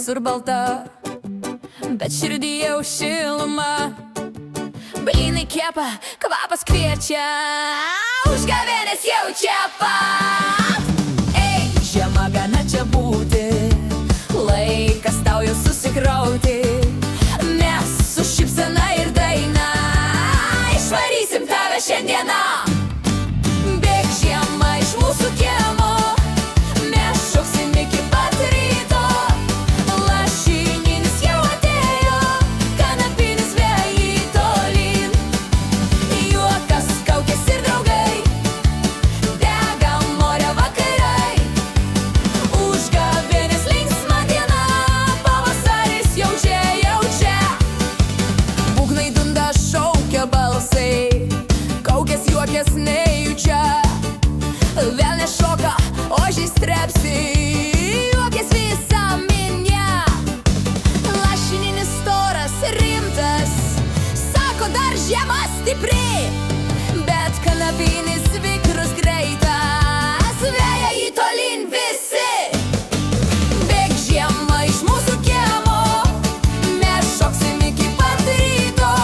visur balta, bet širdį jau šiluma. Blynai kepa, kvapas kviečia, užgavėnės jau čia pat. Ei, žiema gana čia būti, laikas tau jau susikrauti. Mes su šypsena ir daina išvarysim tave šiandieną. Bėk žiema iš mūsų kiemo, mes šoksim iki pat ryto. Lašininis jau atėjo, kanapinis vėjai tolyn. Juokas, kaukės ir draugai, dega morio vakarai. Užgavėnės linksma diena, pavasaris jau čia, jau čia. Būgnai dunda, šaukia balsai, kaukės juokės nejučia. Velnės šoka, ožiai strepsi, juokės visa minia. Lašininis storas, rimtas, sako dar žiema stipri, bet kanapinis vikrus greitas, veja į tolyn visi. Bėk žiema iš mūsų kiemo, mes šoksim iki pat ryto.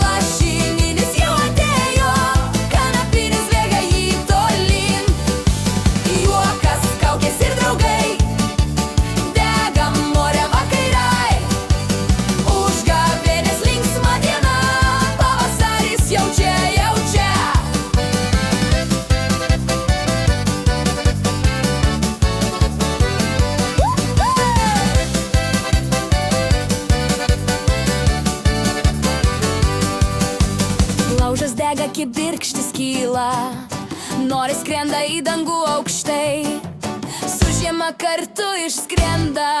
Lašininis jau atėjo, kanapinis bėga į tolyn. Juokas, kaukės ir draugai, dega morio vakarai. Užgavėnės linksma diena, pavasaris jau čia, jau čia. Laužas dega, kibirkštis kyla, norai skrenda į dangų aukštai. Su žiema kartu išskrenda